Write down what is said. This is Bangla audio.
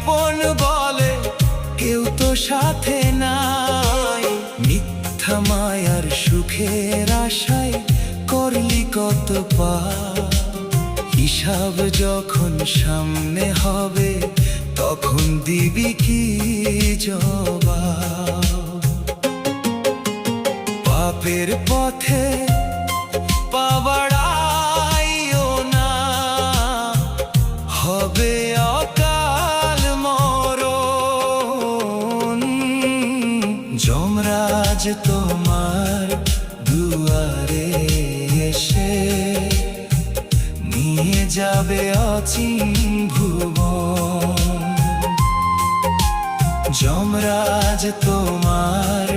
আপন বলে কেউ তো সাথে নাই। মিথ্যা মায়ার সুখের আশায় করলি কত পাপ। হিসাব যখন সামনে হবে তখন দিবি কি জবাব? পাপের পথে পা বাড়াইও না, হবে অকাল মরণ। যমরাজ তোমার দুয়ারে এসে নিয়ে যাবে অচিন ভুবন। যমরাজ তোমার